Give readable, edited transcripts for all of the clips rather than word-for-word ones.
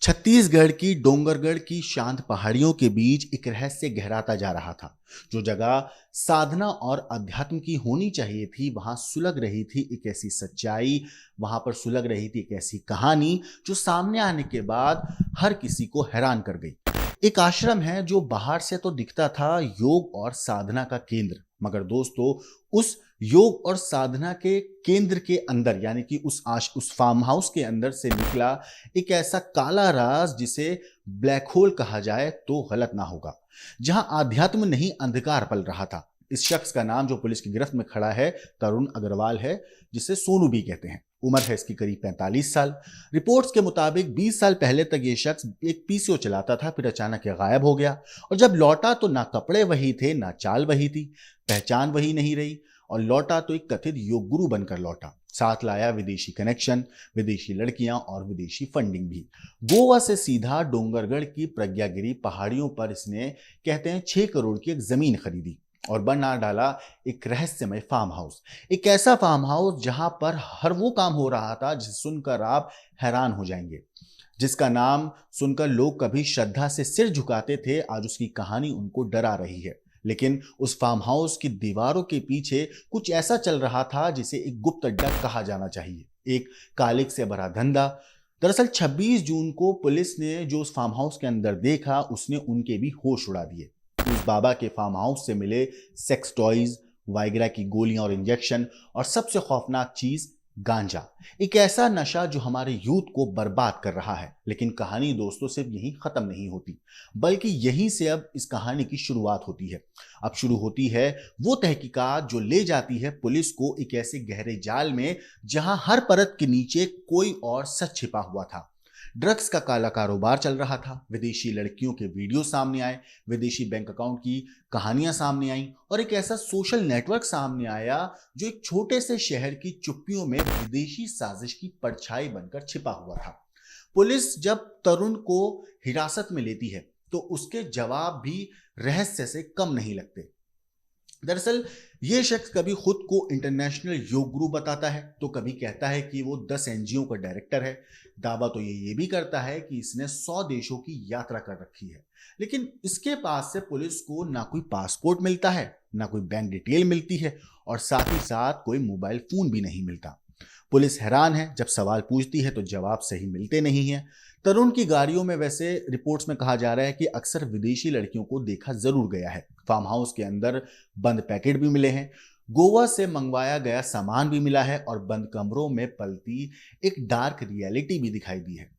छत्तीसगढ़ की डोंगरगढ़ की शांत पहाड़ियों के बीच एक रहस्य गहराता जा रहा था। जो जगह साधना और अध्यात्म की होनी चाहिए थी, वहां सुलग रही थी एक ऐसी सच्चाई, वहां पर सुलग रही थी एक ऐसी कहानी जो सामने आने के बाद हर किसी को हैरान कर गई। एक आश्रम है जो बाहर से तो दिखता था योग और साधना का केंद्र, मगर दोस्तों, उस योग और साधना के केंद्र के अंदर यानी कि उस फार्म हाउस के अंदर से निकला एक ऐसा काला राज जिसे ब्लैक होल कहा जाए तो गलत ना होगा। जहां आध्यात्म नहीं, अंधकार पल रहा था। इस शख्स का नाम जो पुलिस की गिरफ्त में खड़ा है, तरुण अग्रवाल है, जिसे सोनू भी कहते हैं। उम्र है इसकी करीब 45 साल। रिपोर्ट्स के मुताबिक 20 साल पहले तक ये शख्स एक पीसीओ चलाता था, फिर अचानक ये गायब हो गया। और जब लौटा तो ना कपड़े वही थे, ना चाल वही थी, पहचान वही नहीं रही। और लौटा तो एक कथित योग गुरु बनकर लौटा। साथ लाया विदेशी कनेक्शन, विदेशी लड़कियां और विदेशी फंडिंग भी। गोवा से सीधा डोंगरगढ़ की प्रज्ञागिरी पहाड़ियों पर इसने, कहते हैं, 6 करोड़ की एक जमीन खरीदी और बना डाला एक रहस्यमय फार्म हाउस। एक ऐसा फार्म हाउस जहां पर हर वो काम हो रहा था जिसे सुनकर आप हैरान हो जाएंगे, जिसका नाम सुनकर लोग कभी श्रद्धा से सिर झुकाते थे, आज उसकी कहानी उनको डरा रही है। लेकिन उस फार्म हाउस की दीवारों के पीछे कुछ ऐसा चल रहा था जिसे एक गुप्त अड्डा कहा जाना चाहिए, एक कालिक से भरा धंधा। दरअसल 26 जून को पुलिस ने जो उस फार्म हाउस के अंदर देखा, उसने उनके भी होश उड़ा दिए। उस बाबा के फार्म हाउस से मिले सेक्स टॉयज, वाइग्रा की गोलियां और इंजेक्शन, और सबसे खौफनाक चीज गांजा। एक ऐसा नशा जो हमारे यूथ को बर्बाद कर रहा है। लेकिन कहानी दोस्तों सिर्फ यहीं खत्म नहीं होती, बल्कि यहीं से अब इस कहानी की शुरुआत होती है। अब शुरू होती है वो तहकीकात जो ले जाती है पुलिस को एक ऐसे गहरे जाल में जहां हर परत के नीचे कोई और सच छिपा हुआ था। ड्रग्स का काला कारोबार चल रहा था, विदेशी लड़कियों के वीडियो सामने आए, विदेशी बैंक अकाउंट की कहानियां सामने आई, और एक ऐसा सोशल नेटवर्क सामने आया जो एक छोटे से शहर की चुप्पियों में विदेशी साजिश की परछाई बनकर छिपा हुआ था। पुलिस जब तरुण को हिरासत में लेती है तो उसके जवाब भी रहस्य से कम नहीं लगते। दरअसल ये शख्स कभी खुद को इंटरनेशनल योग गुरु बताता है, तो कभी कहता है कि वो 10 एनजीओ का डायरेक्टर है। दावा तो ये भी करता है कि इसने 100 देशों की यात्रा कर रखी है। लेकिन इसके पास से पुलिस को ना कोई पासपोर्ट मिलता है, ना कोई बैंक डिटेल मिलती है, और साथ ही साथ कोई मोबाइल फोन भी नहीं मिलता। पुलिस हैरान है, जब सवाल पूछती है तो जवाब सही मिलते नहीं है। तरुण की गाड़ियों में, वैसे रिपोर्ट्स में कहा जा रहा है कि अक्सर विदेशी लड़कियों को देखा जरूर गया है। फार्म हाउस के अंदर बंद पैकेट भी मिले हैं, गोवा से मंगवाया गया सामान भी मिला है, और बंद कमरों में पलती एक डार्क रियलिटी भी दिखाई दी है।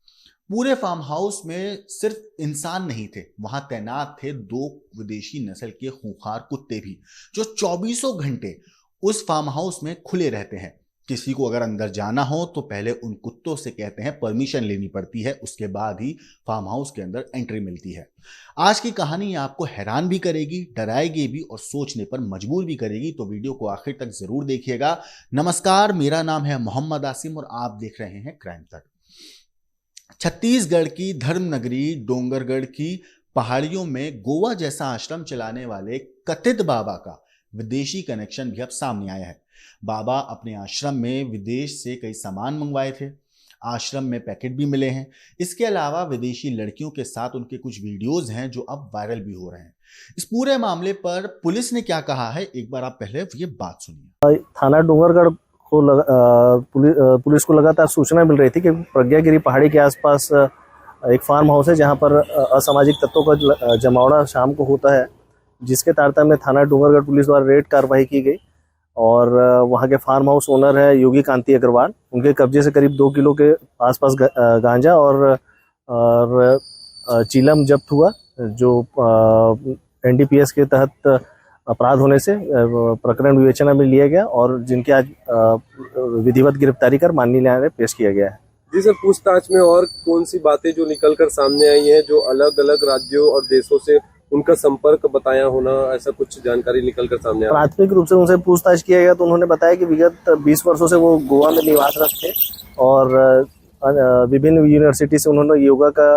पूरे फार्म हाउस में सिर्फ इंसान नहीं थे, वहां तैनात थे 2 विदेशी नस्ल के खूंखार कुत्ते भी, जो 24 घंटे उस फार्म हाउस में खुले रहते हैं। किसी को अगर अंदर जाना हो तो पहले उन कुत्तों से, कहते हैं, परमिशन लेनी पड़ती है, उसके बाद ही फार्म हाउस के अंदर एंट्री मिलती है। आज की कहानी आपको हैरान भी करेगी, डराएगी भी, और सोचने पर मजबूर भी करेगी, तो वीडियो को आखिर तक जरूर देखिएगा। नमस्कार, मेरा नाम है मोहम्मद आसिम और आप देख रहे हैं क्राइम तक। छत्तीसगढ़ की धर्म नगरी डोंगरगढ़ की पहाड़ियों में गोवा जैसा आश्रम चलाने वाले कथित बाबा का विदेशी कनेक्शन भी अब सामने आया है। बाबा अपने आश्रम में विदेश से कई सामान मंगवाए थे, आश्रम में पैकेट भी मिले हैं। इसके अलावा विदेशी लड़कियों के साथ उनके कुछ वीडियोज हैं जो अब वायरल भी हो रहे हैं। इस पूरे मामले पर पुलिस ने क्या कहा है, एक बार आप पहले ये बात सुनिए। थाना डोंगरगढ़ को पुलिस को लगातार सूचना मिल रही थी कि प्रज्ञागिरी पहाड़ी के आसपास एक फार्म हाउस है जहां पर असामाजिक तत्वों का जमावड़ा शाम को होता है, जिसके तारतम्य में थाना डोंगरगढ़ पुलिस द्वारा रेड कार्रवाई की गई। और वहां के फार्म हाउस ओनर है योगी कांति अग्रवाल। उनके कब्जे से करीब 2 किलो के आसपास गांजा और चीलम जब्त हुआ, जो एनडीपीएस के तहत अपराध होने से प्रकरण विवेचना में लिया गया और जिनकी आज विधिवत गिरफ्तारी कर माननीय न्यायालय पेश किया गया है। जी सर, पूछताछ में और कौन सी बातें जो निकलकर सामने आई हैं, जो अलग अलग राज्यों और देशों से उनका संपर्क बताया होना, ऐसा कुछ जानकारी निकलकर सामने आई? प्राथमिक रूप से उनसे पूछताछ किया गया तो उन्होंने बताया कि विगत 20 वर्षों से वो गोवा में निवासरत थे और विभिन्न यूनिवर्सिटी से उन्होंने योगा का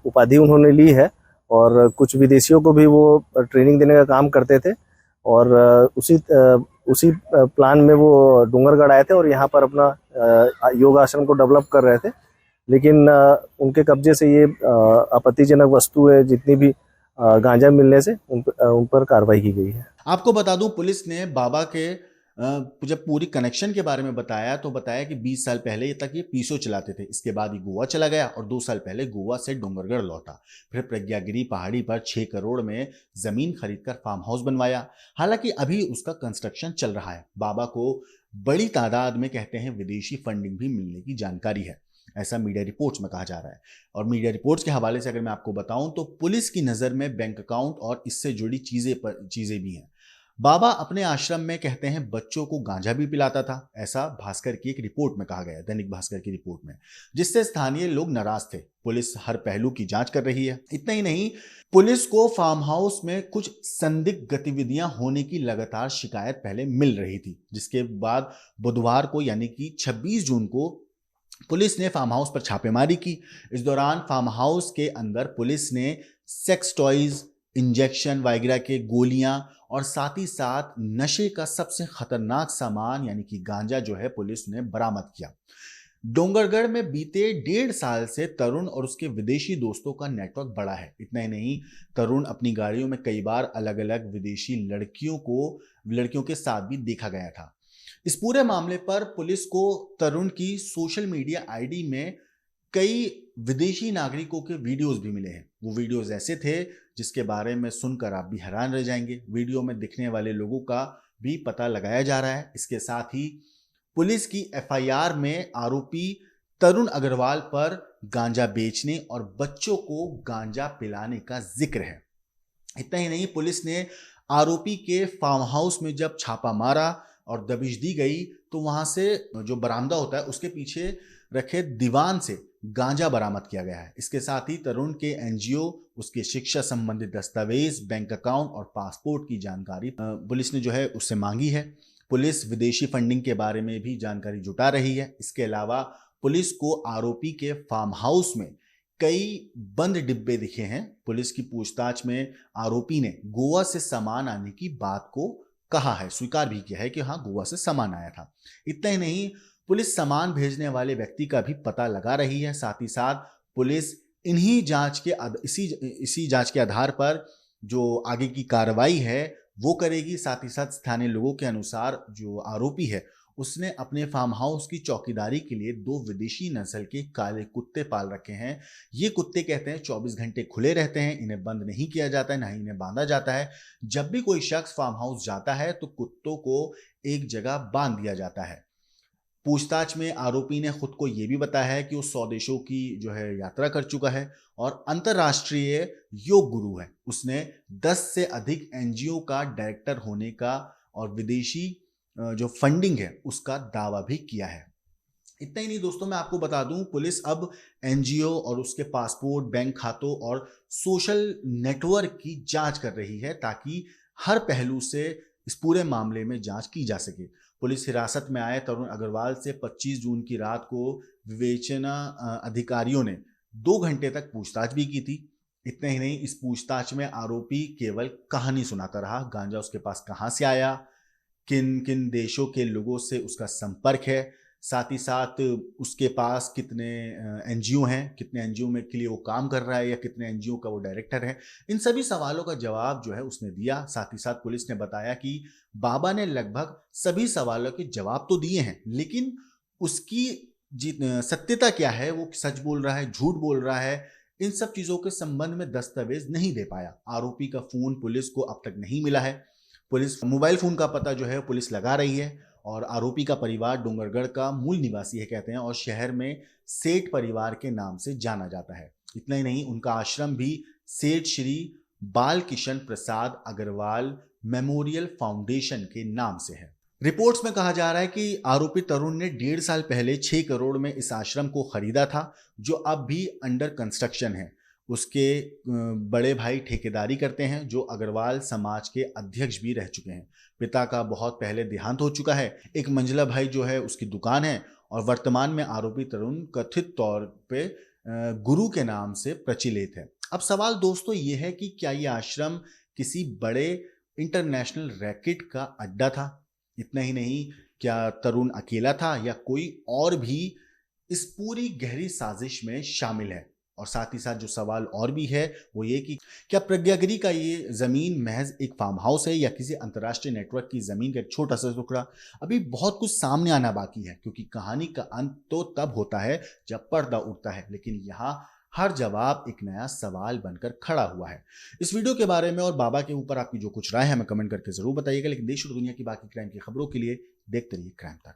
उपाधि उन्होंने ली है, और कुछ विदेशियों को भी वो ट्रेनिंग देने का काम करते थे। और उसी प्लान में वो डोंगरगढ़ आए थे और यहाँ पर अपना योग आश्रम को डेवलप कर रहे थे। लेकिन उनके कब्जे से ये आपत्तिजनक वस्तु है, जितनी भी गांजा मिलने से उन पर कार्रवाई की गई है। आपको बता दूं, पुलिस ने बाबा के जब पूरी कनेक्शन के बारे में बताया तो बताया कि 20 साल पहले तक ये पीसो चलाते थे। इसके बाद ये गोवा चला गया और 2 साल पहले गोवा से डोंगरगढ़ लौटा। फिर प्रज्ञागिरी पहाड़ी पर 6 करोड़ में जमीन खरीदकर फार्म हाउस बनवाया। हालांकि अभी उसका कंस्ट्रक्शन चल रहा है। बाबा को बड़ी तादाद में कहते हैं विदेशी फंडिंग भी मिलने की जानकारी है, ऐसा मीडिया रिपोर्ट्स में कहा जा रहा है। और मीडिया रिपोर्ट्स के हवाले से अगर मैं आपको बताऊं तो पुलिस की नज़र में बैंक अकाउंट और इससे जुड़ी चीजें भी हैं। बाबा अपने आश्रम में कहते हैं बच्चों को गांजा भी पिलाता था, ऐसा भास्कर की एक रिपोर्ट में कहा गया है, दैनिक भास्कर की रिपोर्ट में, जिससे स्थानीय लोग नाराज थे। पुलिस हर पहलू की जांच कर रही है। इतना ही नहीं, पुलिस को फार्म हाउस में कुछ संदिग्ध गतिविधियां होने की लगातार शिकायत पहले मिल रही थी, जिसके बाद बुधवार को यानी कि 26 जून को पुलिस ने फार्म हाउस पर छापेमारी की। इस दौरान फार्म हाउस के अंदर पुलिस ने सेक्स टॉयज, इंजेक्शन वाइग्रा के गोलियां और साथ ही साथ नशे का सबसे खतरनाक सामान यानी कि गांजा जो है पुलिस ने बरामद किया। डोंगरगढ़ में बीते 1.5 साल से तरुण और उसके विदेशी दोस्तों का नेटवर्क बड़ा है। इतना ही नहीं, तरुण अपनी गाड़ियों में कई बार अलग अलग विदेशी लड़कियों के साथ भी देखा गया था। इस पूरे मामले पर पुलिस को तरुण की सोशल मीडिया आईडी में कई विदेशी नागरिकों के वीडियोस भी मिले हैं। वो वीडियोस ऐसे थे जिसके बारे में सुनकर आप भी हैरान रह जाएंगे। वीडियो में दिखने वाले लोगों का भी पता लगाया जा रहा है। इसके साथ ही पुलिस की एफआईआर में आरोपी तरुण अग्रवाल पर गांजा बेचने और बच्चों को गांजा पिलाने का जिक्र है। इतना ही नहीं, पुलिस ने आरोपी के फार्म हाउस में जब छापा मारा और दबिश दी गई तो वहां से जो बरामदा होता है उसके पीछे रखे दीवान से गांजा बरामद किया गया है। इसके साथ ही तरुण के एनजीओ, उसके शिक्षा संबंधित दस्तावेज, बैंक अकाउंट और पासपोर्ट की जानकारी पुलिस ने जो है उससे मांगी है। पुलिस विदेशी फंडिंग के बारे में भी जानकारी जुटा रही है। इसके अलावा पुलिस को आरोपी के फार्म हाउस में कई बंद डिब्बे दिखे हैं। पुलिस की पूछताछ में आरोपी ने गोवा से सामान आने की बात को कहा है, स्वीकार भी किया है कि हाँ गोवा से सामान आया था। इतना ही नहीं, पुलिस सामान भेजने वाले व्यक्ति का भी पता लगा रही है। साथ ही साथ पुलिस इसी जांच के आधार पर जो आगे की कार्रवाई है वो करेगी। साथ ही साथ स्थानीय लोगों के अनुसार जो आरोपी है उसने अपने फार्म हाउस की चौकीदारी के लिए 2 विदेशी नस्ल के काले कुत्ते पाल रखे हैं। ये कुत्ते कहते हैं 24 घंटे खुले रहते हैं, इन्हें बंद नहीं किया जाता है, ना ही इन्हें बांधा जाता है। जब भी कोई शख्स फार्म हाउस जाता है तो कुत्तों को एक जगह बांध दिया जाता है। पूछताछ में आरोपी ने खुद को यह भी बताया है कि वो 100 देशों की जो है यात्रा कर चुका है और अंतर्राष्ट्रीय योग गुरु है। उसने 10 से अधिक एनजीओ का डायरेक्टर होने का और विदेशी जो फंडिंग है उसका दावा भी किया है। इतना ही नहीं दोस्तों, मैं आपको बता दूं, पुलिस अब एनजीओ और उसके पासपोर्ट, बैंक खातों और सोशल नेटवर्क की जांच कर रही है ताकि हर पहलू से इस पूरे मामले में जांच की जा सके। पुलिस हिरासत में आए तरुण अग्रवाल से 25 जून की रात को विवेचना अधिकारियों ने 2 घंटे तक पूछताछ भी की थी। इतना ही नहीं, इस पूछताछ में आरोपी केवल कहानी सुनाता रहा। गांजा उसके पास कहां से आया, किन किन देशों के लोगों से उसका संपर्क है, साथ ही साथ उसके पास कितने एनजीओ हैं, कितने एनजीओ में के लिए वो काम कर रहा है या कितने एनजीओ का वो डायरेक्टर है, इन सभी सवालों का जवाब जो है उसने दिया। साथ ही साथ पुलिस ने बताया कि बाबा ने लगभग सभी सवालों के जवाब तो दिए हैं, लेकिन उसकी सत्यता क्या है, वो सच बोल रहा है, झूठ बोल रहा है, इन सब चीजों के संबंध में दस्तावेज नहीं दे पाया। आरोपी का फोन पुलिस को अब तक नहीं मिला है। पुलिस मोबाइल फोन का पता जो है पुलिस लगा रही है और आरोपी का परिवार डोंगरगढ़ का मूल निवासी है कहते हैं और शहर में सेठ परिवार के नाम से जाना जाता है। इतना ही नहीं, उनका आश्रम भी सेठ श्री बाल किशन प्रसाद अग्रवाल मेमोरियल फाउंडेशन के नाम से है। रिपोर्ट्स में कहा जा रहा है कि आरोपी तरुण ने 1.5 साल पहले 6 करोड़ में इस आश्रम को खरीदा था, जो अब भी अंडर कंस्ट्रक्शन है। उसके बड़े भाई ठेकेदारी करते हैं, जो अग्रवाल समाज के अध्यक्ष भी रह चुके हैं। पिता का बहुत पहले देहांत हो चुका है। एक मंझला भाई जो है उसकी दुकान है और वर्तमान में आरोपी तरुण कथित तौर पे गुरु के नाम से प्रचलित है। अब सवाल दोस्तों ये है कि क्या ये आश्रम किसी बड़े इंटरनेशनल रैकेट का अड्डा था? इतना ही नहीं, क्या तरुण अकेला था या कोई और भी इस पूरी गहरी साजिश में शामिल है। और साथ ही साथ जो सवाल और भी है वो ये कि क्या प्रज्ञागिरी का ये जमीन महज एक फार्म हाउस है या किसी अंतर्राष्ट्रीय नेटवर्क की जमीन का एक छोटा सा टुकड़ा। अभी बहुत कुछ सामने आना बाकी है, क्योंकि कहानी का अंत तो तब होता है जब पर्दा उठता है, लेकिन यहाँ हर जवाब एक नया सवाल बनकर खड़ा हुआ है। इस वीडियो के बारे में और बाबा के ऊपर आपकी जो कुछ राय है हमें कमेंट करके जरूर बताइएगा, लेकिन देश और दुनिया की बाकी क्राइम की खबरों के लिए देखते रहिए क्राइम तक।